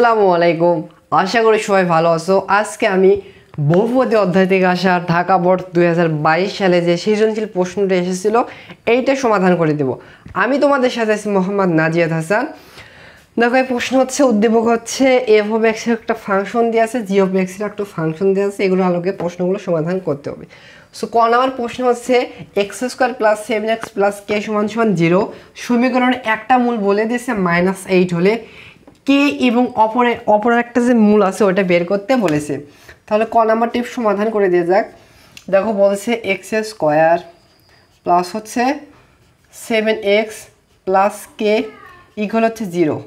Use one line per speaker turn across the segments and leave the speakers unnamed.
আসসালামু আলাইকুম। আশা করি সবাই ভালো আছো। আজকে আমি বহুপদী অধ্যায় থেকে আসা ঢাকা বোর্ড 2022 সালে যে সৃজনশীল প্রশ্নটা এসেছিল এইটা সমাধান করে দেব। আমি তোমাদের সাথে আছি মোহাম্মদ নাজিয়াদ হাসান। দেখো এই প্রশ্ন হচ্ছে, উদ্দীপক হচ্ছে এফ অফ এক্স এর একটা ফাংশন দেওয়া আছে, জি অফ এক্স এর একটা ফাংশন দেওয়া আছে, এগুলো আলোকে প্রশ্নগুলো সমাধান করতে হবে। সো ক নাম্বার প্রশ্ন হচ্ছে x square plus 7x plus k সমান সমান 0 সমীকরণের একটা মূল বলে দিয়েছে -8 হলে কে এবং অপরের একটা যে মূল আছে ওটা বের করতে বলেছে। তাহলে ক নাম্বার টিপ সমাধান করে দিয়ে যাক। দেখো বলছে এক্স স্কোয়ার প্লাস হচ্ছে 7x প্লাস কে ইকুয়াল হচ্ছে 0।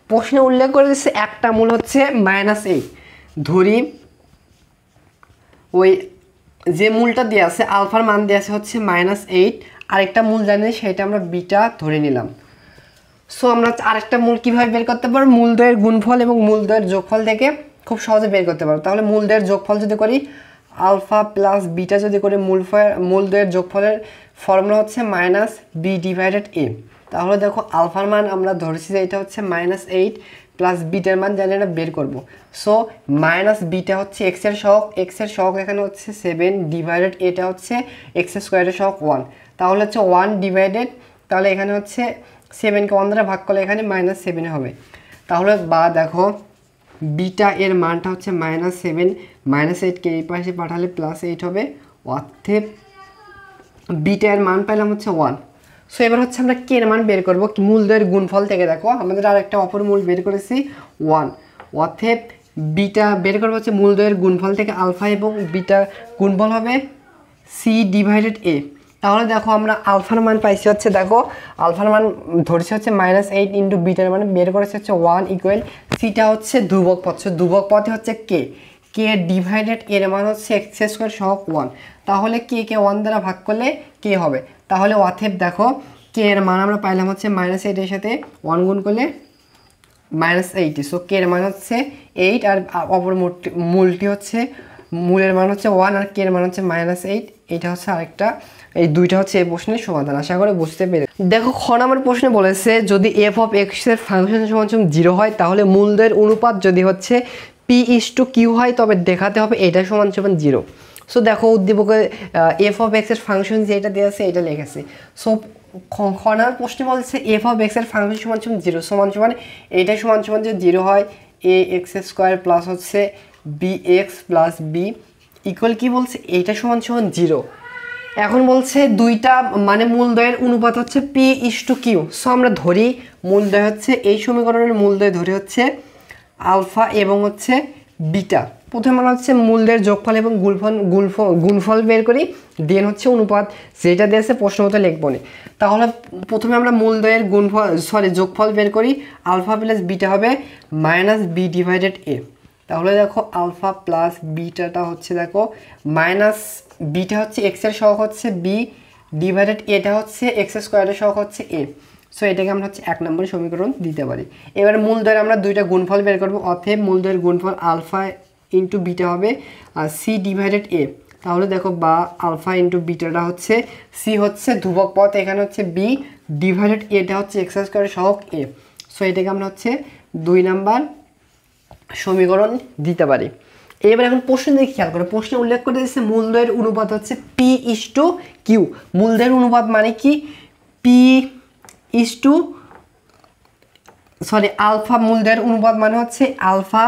প্রশ্নে উল্লেখ করে দিচ্ছে একটা মূল হচ্ছে -8। ধরি ওই যে মূলটা দেওয়া আছে আলফার মান দেওয়া আছে হচ্ছে -8, আরেকটা মূল জানি সেটা আমরা বিটা ধরে নিলাম। সো আমরা আরেকটা মূল কীভাবে বের করতে পারবো, মূলদ্বয়ের গুণফল এবং মূলদ্বয়ের যোগফল থেকে খুব সহজে বের করতে পারবো। তাহলে মূলদ্বয়ের যোগফল যদি করি আলফা প্লাস বিটা যদি করি মূলদ্বয়ের যোগফলের ফর্মুলা হচ্ছে -b/a। তাহলে দেখো আলফার মান আমরা ধরেছি যে এটা হচ্ছে -8 প্লাস বিটার মান জানি এটা বের করব। সো মাইনাস বিটা হচ্ছে এক্সের সহগ এখানে হচ্ছে 7 ডিভাইডেড এটা হচ্ছে এক্স স্কোয়ারের সহগ 1। তাহলে হচ্ছে 1 ডিভাইডেড, তাহলে এখানে হচ্ছে 7কে 1 দ্বারা ভাগ করলে এখানে -7 হবে। তাহলে বা দেখো বিটা এর মানটা হচ্ছে -7, -8কে এই পাশে পাঠালে +8 হবে, অর্থাৎ বিটা এর মান পেলাম হচ্ছে 1। সো এবার হচ্ছে আমরা কে এর মান বের করব মূলদ্বয়ের গুণফল থেকে। দেখো আমাদের আরেকটা অপর মূল বের করেছি 1, অর্থাৎ বিটা বের করবো হচ্ছে মূলদ্বয়ের গুণফল থেকে আলফা এবং বিটা গুণফল হবে c/a। তাহলে দেখো আমরা আলফার মান পাইছি হচ্ছে, দেখো আলফার মান ধরেছি হচ্ছে -8 ইন্টু বিটার মানে বের করেছে হচ্ছে 1 ইকুয়াল সিটা হচ্ছে ধ্রুবক পদ, ধ্রুবক পদে হচ্ছে কে ডিভাইডেড এর মান হচ্ছে এক্স স্কোয়ার সহগ 1। তাহলে কে 1 দ্বারা ভাগ করলে কে হবে, তাহলে অতএব দেখো কে এর মান আমরা পাইলাম হচ্ছে -8 এর সাথে 1 গুণ করলে -8। সো কে এর মান হচ্ছে 8 আর অপর মূলটি হচ্ছে মূলের মান হচ্ছে 1 আর কে এর মান হচ্ছে -8। এটা হচ্ছে আরেকটা, এই দুইটা হচ্ছে এই প্রশ্নের সমাধান। আশা করে বুঝতে পেরে। দেখো খ নাম্বার প্রশ্নে বলেছে যদি এফ অফ এক্স এর ফাংশন সমান 0 হয় তাহলে মূলদ্বয়ের অনুপাত যদি হচ্ছে p/q হয় তবে দেখাতে হবে এটা সমান 0। সো দেখো উদ্দীপকে এফ অফ এক্স এর ফাংশন যেটা দেওয়া আছে এটা লিখেছে। সো খ নাম্বার প্রশ্নে বলছে এফ অফ এক্স এর ফাংশন সমান 0 সমান এইটা সমান যে 0 হয় ax² প্লাস হচ্ছে bx প্লাস b ইকুয়াল কি বলছে এইটা সমান 0। এখন বলছে দুইটা মানে মূলদ্বয়ের অনুপাত হচ্ছে p/q। সো আমরা ধরি মূলদ্বয় হচ্ছে এই সমীকরণের মূলদ্বয় ধরে হচ্ছে আলফা এবং হচ্ছে বিটা। প্রথমে আমরা হচ্ছে মূলদ্বয়ের যোগফল এবং গুণফল বের করি, দেন হচ্ছে অনুপাত যেটা দিয়েছে প্রশ্ন মতো লিখব না। তাহলে প্রথমে আমরা মূলদ্বয়ের যোগফল বের করি, আলফা প্লাস বিটা হবে -b/a। তাহলে দেখো আলফা প্লাস বিটাটা হচ্ছে দেখো মাইনাস বিটা হচ্ছে এক্স এর সহগ হচ্ছে বি ডিভাইডেড এটা হচ্ছে এক্স স্কোয়ারের সহগ হচ্ছে এ। সো এটাকে আমরা হচ্ছে 1 নম্বর সমীকরণ দিতে পারি। এবার মূলদ্বয়ের আমরা দুইটা গুণফল বের করবো, অতএব মূলদ্বয়ের গুণফল আলফা ইন্টু বিটা হবে c/a। তাহলে দেখো বা আলফা ইন্টু বিটাটা হচ্ছে সি হচ্ছে ধ্রুবক পদ, এখানে হচ্ছে বি ডিভাইডেড এটা হচ্ছে এক্স স্কোয়ারের সহগ এ। সো এটাকে আমরা হচ্ছে 2 নাম্বার সমীকরণ দিতে পারি। এবার এখন প্রশ্ন দিকে খেয়াল করে, প্রশ্নে উল্লেখ করে দিচ্ছে মূলদ্বয়ের অনুপাত হচ্ছে p/q। মূলদ্বয়ের অনুপাত মানে কি আলফা, মূলদ্বয়ের অনুপাত মানে হচ্ছে আলফা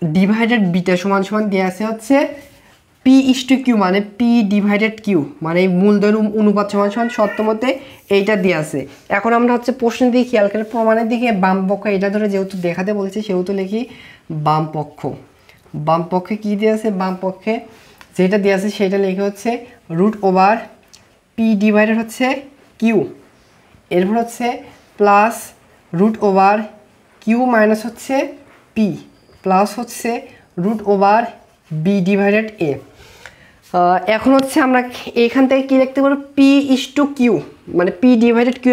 ডিভাইডেড বিটা সমান দেওয়া আছে হচ্ছে p/q মানে p/q মানে মূলদ্বয়ের অনুপাত সমান শর্ত মতে এইটা দেওয়া আছে। এখন আমরা হচ্ছে প্রশ্নের দিকে খেয়াল করে প্রমাণের দিকে বাম পক্ষ এটা ধরে যেহেতু দেখাতে বলছি সেহেতু লিখি বাম পক্ষে কি দেওয়া আছে, বাম পক্ষে যেটা দেওয়া আছে সেটা লিখে হচ্ছে √p ডিভাইডেড হচ্ছে q, এরপর হচ্ছে প্লাস √q মাইনাস হচ্ছে p প্লাস হচ্ছে √b ডিভাইডেড a। এখন হচ্ছে আমরা এখান থেকে কি লিখতে পারবো p/q মানে p/q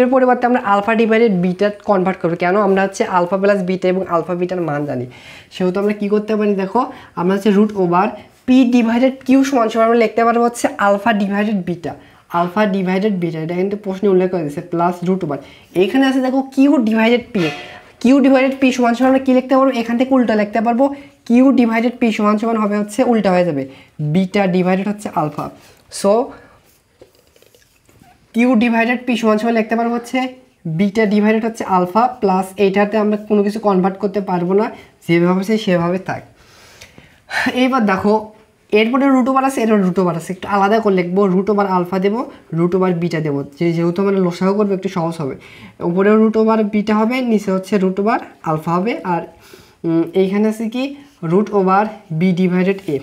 এর পরিবর্তে আমরা আলফা ডিভাইডেড বিটা কনভার্ট করবো। কেন, আমরা হচ্ছে আলফা প্লাস বিটা এবং আলফা বিটার মান জানি, সেহেতু আমরা কি করতে পারি, দেখো আমরা হচ্ছে √p/q সমান আমরা লিখতে পারবো হচ্ছে আলফা ডিভাইডেড বিটা, এটা কিন্তু প্রশ্নে উল্লেখ করে দিয়েছে প্লাস √, এইখানে আছে দেখো q divided p, Q divided P সমান সমান আমরা কী লিখতে পারবো, এখান থেকে উল্টা লিখতে পারবো, কিউ ডিভাইডেড পি সমান সমান হবে হচ্ছে উল্টা হয়ে যাবে বিটা ডিভাইডেড হচ্ছে alpha. So Q divided P সমান সমান লিখতে পারবো হচ্ছে বিটা ডিভাইডেড হচ্ছে আলফা প্লাস এইটাতে আমরা কোনো কিছু কনভার্ট করতে পারবো না, যেভাবে সেভাবে থাক। এইবার দেখো এরপরে রুট ওভার আছে, এরপর রুট ওভার আছে, একটু আলাদা করে লিখবো, রুট ওভার আলফা দেবো, রুট ওভার বিটা দেবো, যেহেতু আমরা লসাগু করবো একটু সহজ হবে। উপরে রুট ওভার বিটা হবে, নিচে হচ্ছে রুট ওভার আলফা হবে, আর এইখানে আছে কি রুট ওভার বি ডিভাইডেড এ।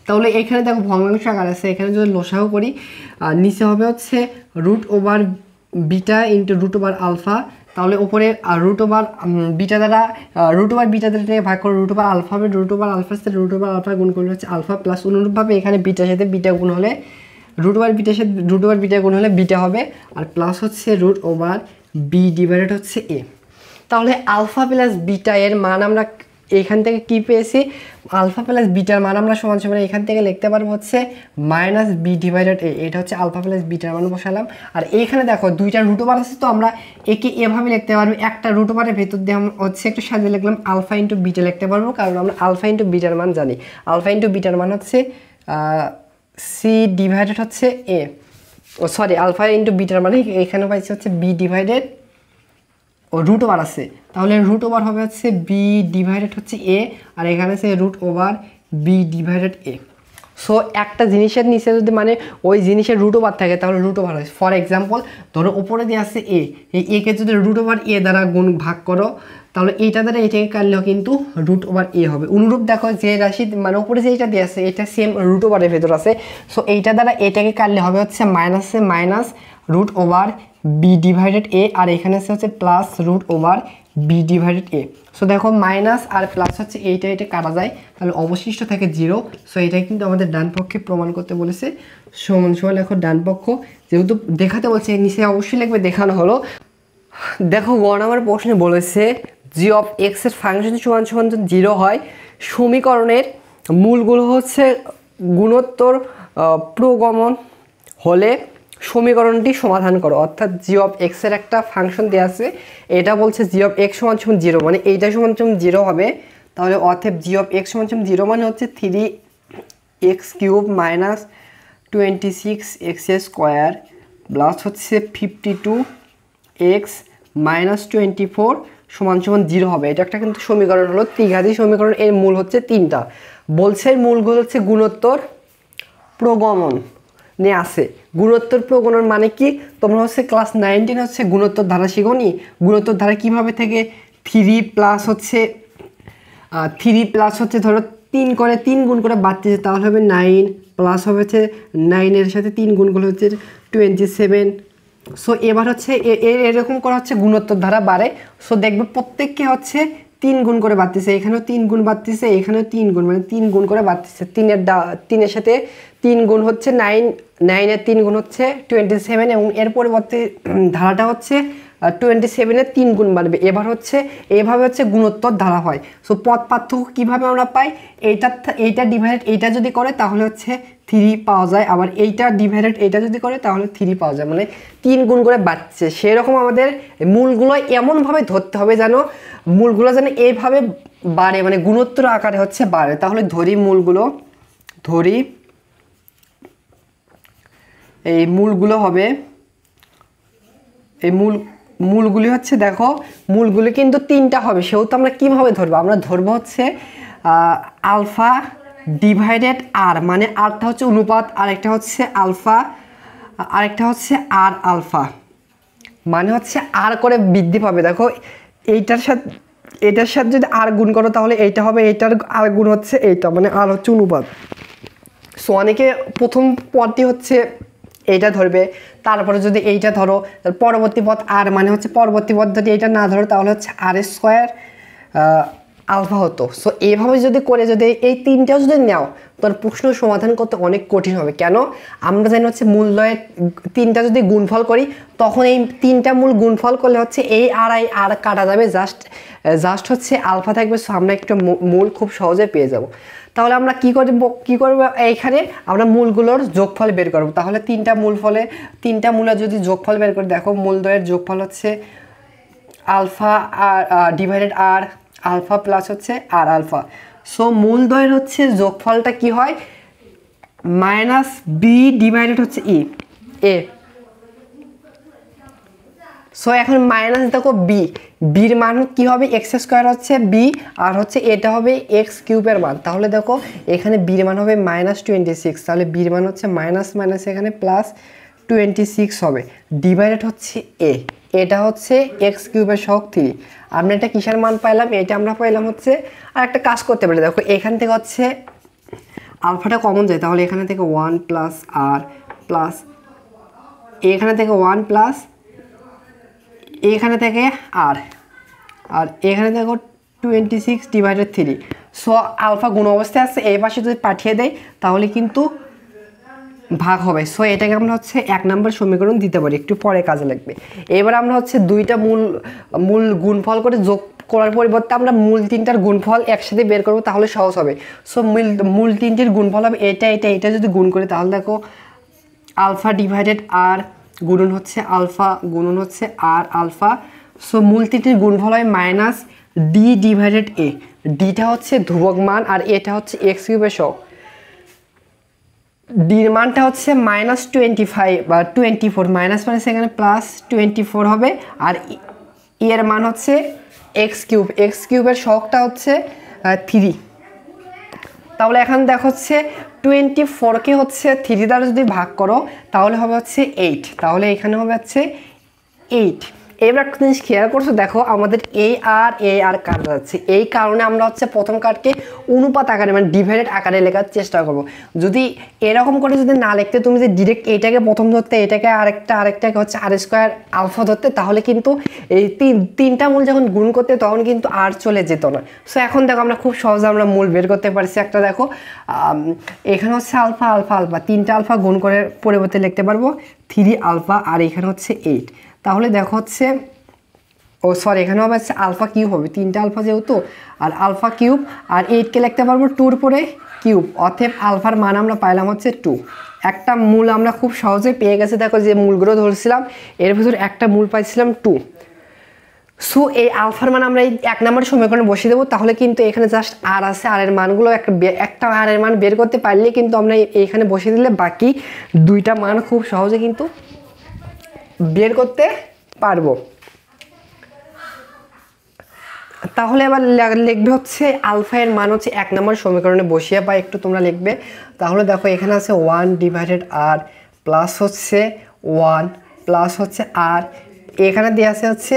তাহলে এখানে দেখো ভগ্নাংশ আকার আছে, এখানে যদি লসাগু করি নিচে হবে হচ্ছে root over beta into root over alpha, তাহলে উপরে রুট ওভার বিটা দ্বারা ভাগ করে রুট ওভার আলফা হবে, রুট ওভার আলফার সাথে রুট ওভার আলফা গুণ করলে হচ্ছে আলফা প্লাস অনুরূপভাবে এখানে বিটার সাথে বিটা গুণ হলে রুট ওভার বিটার সাথে রুট ওভার বিটা গুণ হলে বিটা হবে, আর প্লাস হচ্ছে রুট ওভার বি ডিভাইডেড হচ্ছে এ। তাহলে আলফা প্লাস বিটা এর মান আমরা এখান থেকে কি পেয়েছি, আলফা প্লাস বিটার মান আমরা সমান সমান এখান থেকে লিখতে পারবো হচ্ছে মাইনাস বি ডিভাইডেড এ, এটা হচ্ছে আলফা প্লাস বিটার মান বসালাম। আর এইখানে দেখো দুইটা রুট ওভার আছে, তো আমরা একে এভাবে লিখতে পারবো, একটা রুট ওভারের ভেতর দিয়ে আমরা হচ্ছে একটু সাজিয়ে লিখলাম আলফা ইন্টু বিটা লিখতে পারবো, কারণ আমরা আলফা ইন্টু বিটার মান জানি। আলফা ইন্টু বিটার মান হচ্ছে সি ডিভাইডেড হচ্ছে A, oh sorry alpha into বিটার মানে এখানে পাইছে হচ্ছে বি ডিভাইডেড ও রুট ওভার আছে, তাহলে রুট ওভার হবে হচ্ছে বি ডিভাইডেড হচ্ছে এ, আর এখানে আছে root over b divided a. So একটা জিনিসের নিচে যদি মানে ওই জিনিসের রুট ওভার থাকে তাহলে রুট ওভার হয়। ফর এক্সাম্পল ধরো উপরে দিয়ে আছে এ, এই একে যদি রুট ওভার এ দ্বারা গুণ ভাগ করো তাহলে এইটা দ্বারা এটাকে কাটলেও কিন্তু রুট ওভার এ হবে। অনুরূপ দেখো যে রাশি মানে উপরে যে এইটা দিয়ে আছে এটা সেম রুট ওভারের ভেতর আছে, সো এইটা দ্বারা এটাকে কাটলে হবে হচ্ছে মাইনাসে minus root over b divided a, আর এখানে হচ্ছে plus root over b divided a. So দেখো মাইনাস আর প্লাস হচ্ছে এইটা কাটা যায়, তাহলে অবশিষ্ট থাকে 0। সো এটাই কিন্তু আমাদের ডান পক্ষে প্রমাণ করতে বলেছে। সমান সমান লেখো ডান পক্ষ, যেহেতু দেখাতে বলছে নিচে অবশ্যই লিখবে দেখানো হলো। দেখো 1 নম্বর প্রশ্নে বলেছে জি অফ এক্স এর ফাংশন সমান সমান 0 হয়, সমীকরণের মূলগুলো হচ্ছে গুণোত্তর প্রগমন হলে সমীকরণটি সমাধান করো। অর্থাৎ জি অফ এক্স এর একটা ফাংশন দেওয়া আছে, এটা বলছে জি অফ এক্স সমান সমান 0, মানে এইটা সমান সমান 0 হবে, তাহলে অতএব জি অফ এক্স সমান সমান 0 মানে হচ্ছে 3x³ মাইনাস 26x² প্লাস হচ্ছে 52x মাইনাস 24 সমান সমান 0 হবে। এটা একটা কিন্তু সমীকরণ হলো ত্রিঘাতী সমীকরণ, এর মূল হচ্ছে 3টা। বলছে মূলগুলো হচ্ছে গুণোত্তর প্রগমন নিয়ে আসে। গুণোত্তর প্রগমন মানে কি, তোমরা হচ্ছে ক্লাস 19 হচ্ছে গুণোত্তর ধারা শিখোনি, গুণোত্তর ধারা কিভাবে থেকে 3 প্লাস হচ্ছে ধরো 3 করে 3 গুণ করে বাড়তেছে, তাহলে হবে 9 প্লাস হবে হচ্ছে 9 এর সাথে 3 গুণ করলে হচ্ছে 27। সো এবার হচ্ছে এরকম করে হচ্ছে গুণোত্তর ধারা বাড়ে। সো দেখবে প্রত্যেককে হচ্ছে 3 গুণ করে বাড়তেছে, এখানেও 3 গুণ বাড়তেছে, এখানেও 3 গুণ, মানে 3 গুণ করে বাড়তেছে। 3 এর সাথে 3 গুণ হচ্ছে 9, 9 এর 3 গুণ হচ্ছে 27, এবং এর পরিবর্তে ধারাটা হচ্ছে 27 এর 3 গুণ বাড়বে। এবার হচ্ছে এইভাবে হচ্ছে গুণোত্তর ধারা হয়। সো পথ পার্থক্য কীভাবে আমরা পাই, এইটা ডিভাইডেড এইটা যদি করে তাহলে হচ্ছে 3 পাওয়া যায়, আবার এইটা ডিভাইডেড এইটা যদি করে তাহলে 3 পাওয়া যায়, মানে 3 গুণ করে বাড়ছে। সেরকম আমাদের মূলগুলো এমনভাবে ধরতে হবে যেন মূলগুলো যেন এইভাবে বাড়ে, মানে গুণোত্তর আকারে হচ্ছে বাড়ে। তাহলে ধরি মূলগুলো, ধরি এই মূলগুলো হবে, এই মূলগুলি হচ্ছে দেখো মূলগুলি কিন্তু 3টা হবে, সেহেতু আমরা কীভাবে ধরবো, আমরা ধরবো হচ্ছে আলফা ডিভাইডেড আর, মানে আরটা হচ্ছে অনুপাত, আরেকটা হচ্ছে আলফা, আরেকটা হচ্ছে আর আলফা, মানে হচ্ছে আর করে বৃদ্ধি পাবে। দেখো এটার সাথে যদি আর গুণ করো তাহলে এইটা হবে, এইটার আর গুণ হচ্ছে এইটা, মানে আর হচ্ছে অনুপাত। সো অনেকে প্রথম পদটি হচ্ছে এইটা ধরবে, তারপরে যদি এইটা ধরো পরবর্তী পদ আর, মানে হচ্ছে পরবর্তী পদ্ধতি এইটা না ধরো তাহলে হচ্ছে r² আলফা হতো। সো এইভাবে যদি করে যদি এই 3টাও যদি নাও তোর প্রশ্ন সমাধান করতে অনেক কঠিন হবে। কেন, আমরা জানি হচ্ছে মূলদ্বয়ের 3টা যদি গুণফল করি তখন এই 3টা মূল গুণফল করলে হচ্ছে এই আর কাটা যাবে, জাস্ট হচ্ছে আলফা থাকবে। সো আমরা একটা মূল খুব সহজে পেয়ে যাব। তাহলে আমরা কি করব এইখানে আমরা মূলগুলোর যোগফল বের করব। তাহলে 3টা মূলের যদি যোগফল বের করে দেখো, মূলদ্বয়ের যোগফল হচ্ছে আলফা আর ডিভাইডেড আর আলফা প্লাস হচ্ছে আর আলফা। সো মূলদ্বয়ের হচ্ছে যোগফলটা কি হয়, মাইনাস বি ডিভাইডেড হচ্ছে ই এ। সো এখন মাইনাস দেখো বির মান কি হবে, এক্স স্কোয়ার হচ্ছে বি আর হচ্ছে এটা হবে এক্স কিউবের মান। তাহলে দেখো এখানে বির মান হবে -26, তাহলে বির মান হচ্ছে মাইনাস মাইনাস এখানে +26 হবে, ডিভাইডেড হচ্ছে এটা হচ্ছে এক্স কিউবের সহগ 3। আমরা এটা কিসের মান পাইলাম, এটা আমরা পাইলাম হচ্ছে, আর একটা কাজ করতে পারি, দেখো এখান থেকে হচ্ছে আলফাটা কমন যায়, তাহলে এখানে থেকে 1 প্লাস আর প্লাস এখানে থেকে 1 প্লাস এখানে থেকে আর এখানে দেখো 26 ডিভাইডেড 3। সো আলফা গুণ অবস্থায় আছে, এই পাশে যদি পাঠিয়ে দেয় তাহলে কিন্তু ভাগ হবে। সো এটাকে আমরা হচ্ছে 1 নম্বর সমীকরণ দিতে পারি, একটু পরে কাজে লাগবে। এবার আমরা হচ্ছে দুইটা মূল গুণফল করে যোগ করার পরিবর্তে আমরা মূল তিনটার গুণফল একসাথে বের করবো, তাহলে সহজ হবে। সো মূল তিনটির গুণফল হবে এটা যদি গুণ করি, তাহলে দেখো আলফা ডিভাইডেড আর গুণন হচ্ছে আলফা গুণন হচ্ছে আর আলফা। সো মূল তিনটির গুণফল হয় মাইনাস ডি ডিভাইডেড এ। ডিটা হচ্ছে ধ্রুবক মান আর এটা হচ্ছে এক্স কিউবের সহগ। ডির মানটা হচ্ছে -25 বা 24, মাইনাস মানে সেখানে +24 হবে, আর এর মান হচ্ছে এক্স কিউবের সহগটা হচ্ছে 3। তাহলে এখন দেখো হচ্ছে 24কে হচ্ছে 3 দ্বারা যদি ভাগ করো তাহলে হবে হচ্ছে 8, তাহলে এখানে হবে হচ্ছে 8। এবার একটা জিনিস খেয়াল করছো, দেখো আমাদের এ আর কাটা যাচ্ছে, এই কারণে আমরা হচ্ছে প্রথম কার্ডকে অনুপাত আকারে মানে ডিভাইডেড আকারে লেখার চেষ্টা করব। যদি এরকম করে যদি না লিখতে, তুমি যে ডিরেক্ট এইটাকে প্রথম ধরতে, এটাকে আরেকটাকে হচ্ছে আর স্কোয়ার আলফা ধরতে, তাহলে কিন্তু এই তিনটা মূল যখন গুণ করতে তখন কিন্তু আর চলে যেত না। সো এখন দেখো আমরা খুব সহজে আমরা মূল বের করতে পারছি। একটা দেখো এখানে হচ্ছে আলফা তিনটা আলফা গুণ করে পরিবর্তে লিখতে পারবো 3 আলফা, আর এখানে হচ্ছে 8। তাহলে দেখো হচ্ছে এখানে হবে হচ্ছে আলফা কিউব হবে, তিনটা আলফা যেহেতু, আর আলফা কিউব আর 8কে লিখতে পারবো 2 পরে কিউব, অতএব আলফার মান আমরা পাইলাম হচ্ছে 2। একটা মূল আমরা খুব সহজে পেয়ে গেছি, দেখো যে মূলগুলো ধরছিলাম এর ভিতর একটা মূল পাইছিলাম 2। সো এই আলফার মান আমরা এই 1 নম্বর সমীকরণে বসিয়ে দেবো, তাহলে কিন্তু এখানে জাস্ট আর আছে, আর এর মানগুলো একটা আর এর মান বের করতে পারলে কিন্তু আমরা এইখানে বসিয়ে দিলে বাকি দুইটা মান খুব সহজে কিন্তু বের করতে পারবো। তাহলে এবার লিখবে হচ্ছে আলফা এর মান হচ্ছে 1 নম্বর সমীকরণে বসিয়ে বা একটু তোমরা লিখবে। তাহলে দেখো এখানে আছে 1 ডিভাইডেড আর প্লাস হচ্ছে 1 প্লাস হচ্ছে আর এখানে দেওয়া আছে হচ্ছে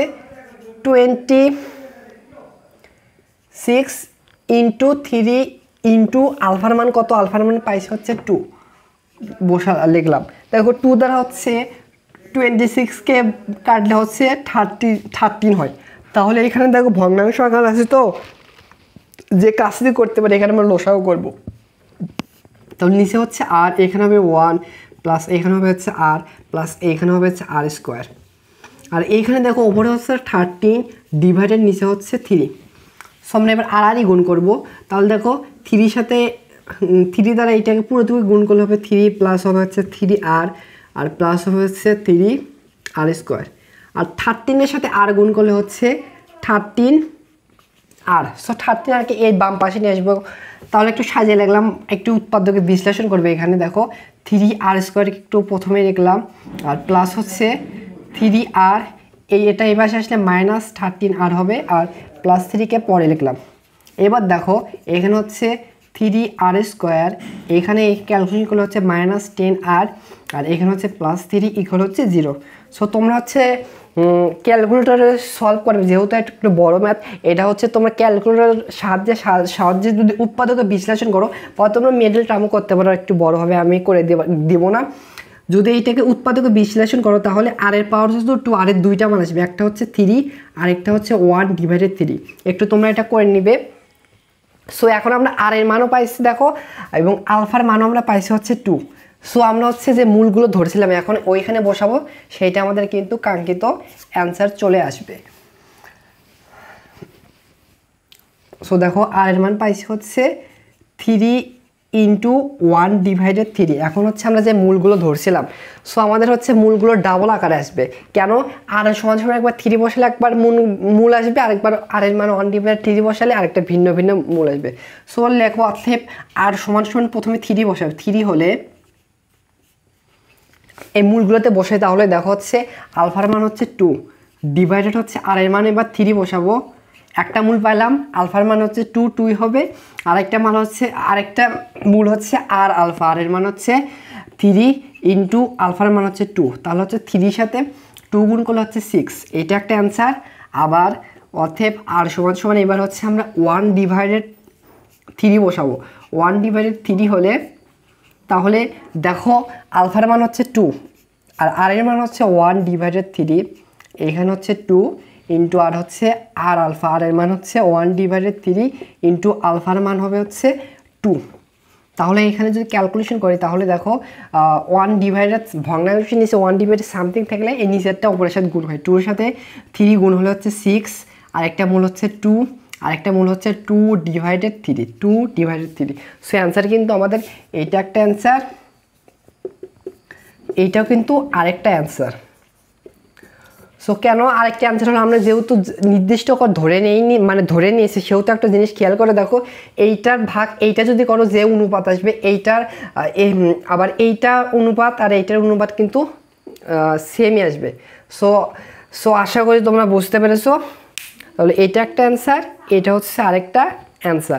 26 ইন্টু 3 ইন্টু আলফার মান কত, আলফার মান পাইছে হচ্ছে 2, লিখলাম। দেখো 2 দ্বারা হচ্ছে 26কে কাটলে হচ্ছে 13 হয়। তাহলে এখানে দেখো ভগ্নাংশ আকার আছে, তো যে কাজটি করতে পারে এখানে আমরা লসাগু করব। তাহলে নিচে হচ্ছে আর, এখানে হবে 1 প্লাস এখানে হবে হচ্ছে আর প্লাস এখানে হবে হচ্ছে আর স্কোয়ার, আর এইখানে দেখো ওপরে হচ্ছে 13 ডিভাইডেড নিচে হচ্ছে 3। সো আমরা এবার আরই গুণ করব। তাহলে দেখো 3 সাথে 3 দ্বারা এইটাকে পুরোটুকু গুণ করলে হবে 3 প্লাস হবে হচ্ছে 3 আর প্লাস হবে হচ্ছে 3 আর স্কোয়ার, আর 13 সাথে আর গুণ করলে হচ্ছে 13 আর। সো 13 আরকে এই বাম পাশে নিয়ে আসবো। তাহলে একটু সাজিয়ে লিখলাম, একটু উৎপাদ্যকে বিশ্লেষণ করবে। এখানে দেখো 3 আর স্কোয়ার একটু প্রথমে লিখলাম, আর প্লাস হচ্ছে 3 আর এটা এই পাশে আসলে -13 আর হবে, আর প্লাস 3কে পরে লিখলাম। এবার দেখো এখানে হচ্ছে 3 আর স্কোয়ার, এখানে ক্যালকুলেশন করলে হচ্ছে -10 আর এখানে হচ্ছে +3 ইকুয়াল হচ্ছে 0। সো তোমরা হচ্ছে ক্যালকুলেটরে সলভ করবে, যেহেতু একটু বড় ম্যাথ, এটা হচ্ছে তোমরা ক্যালকুলেটরের সাহায্যে যদি উৎপাদকে বিশ্লেষণ করো বা তোমরা মিডল টার্মও করতে পারো, একটু বড় হবে, আমি করে দেব না। যদি এইটাকে উৎপাদকে বিশ্লেষণ করো তাহলে আর এর পাওয়ার হচ্ছে 2, আর এর দুইটা মান আসবে, একটা হচ্ছে 3 আর একটা হচ্ছে 1 ডিভাইডেড 3। একটু তোমরা এটা করে নিবে। সো এখন আমরা আর এর মানও পাইছি দেখো, এবং আলফার মানও আমরা পাইছি হচ্ছে 2। সো আমরা হচ্ছে যে মূলগুলো ধরছিলাম এখন ওইখানে বসাবো, সেইটা আমাদের কিন্তু কাঙ্ক্ষিত অ্যান্সার চলে আসবে। সো দেখো আর এর মান পাইছি হচ্ছে 3 ইন্টু 1/3। এখন হচ্ছে আমরা যে মূলগুলো ধরছিলাম, সো আমাদের হচ্ছে মূলগুলো ডাবল আকারে আসবে। কেন? আর সমান সমান একবার 3 বসালে একবার মূল আসবে, আরেকবার আর এর মানে 1/3 বসালে আরেকটা ভিন্ন ভিন্ন মূল আসবে। সো লেখো অতএব আর সমান সমান প্রথমে 3 বসাবে। 3 হলে এই মূলগুলোতে বসে, তাহলে দেখো হচ্ছে আলফার মান হচ্ছে 2 ডিভাইডেড হচ্ছে আর এর মানে এবার 3 বসাবো, একটা মূল পাইলাম, আলফার মান হচ্ছে 2 2 হবে, আরেকটা মান হচ্ছে আরেকটা মূল হচ্ছে আর আলফা, আর এর মান হচ্ছে 3 ইন্টু আলফার মান হচ্ছে 2, তাহলে হচ্ছে 3 সাথে 2 গুণ করলে হচ্ছে 6, এটা একটা অ্যান্সার। আবার অতএব আর সমান সমান এবার হচ্ছে আমরা 1/3 বসাবো। 1/3 হলে তাহলে দেখো আলফার মান হচ্ছে 2 আর এর মান হচ্ছে 1/3, এখানে হচ্ছে 2 ইন্টু আর হচ্ছে আর আলফা, আর এর মান হচ্ছে 1/3 ইন্টু আলফার মান হবে হচ্ছে 2। তাহলে এখানে যদি ক্যালকুলেশন করি তাহলে দেখো 1 ভগ্নাংশ নিচে 1 সামথিং থাকলে এই নিচেরটা উপরের সাথে গুণ হয়, 2 এর সাথে 3 গুণ হলে হচ্ছে 6, আরেকটা মূল হচ্ছে 2, আরেকটা মূল হচ্ছে 2/3। সো অ্যান্সার কিন্তু আমাদের এইটা একটা অ্যান্সার, এইটাও কিন্তু আরেকটা অ্যান্সার। সো কেন আরেকটা অ্যান্সার হলো, আমরা যেহেতু নির্দিষ্ট করে ধরে নিয়েছি, সেহেতু একটা জিনিস খেয়াল করে দেখো, এইটার ভাগ এইটা যদি করো যে অনুপাত আসবে এইটার, আবার এইটা অনুপাত আর এইটার অনুপাত কিন্তু সেমই আসবে। সো আশা করি তোমরা বুঝতে পেরেছো। তাহলে এটা একটা অ্যান্সার, এটা হচ্ছে আরেকটা অ্যান্সার।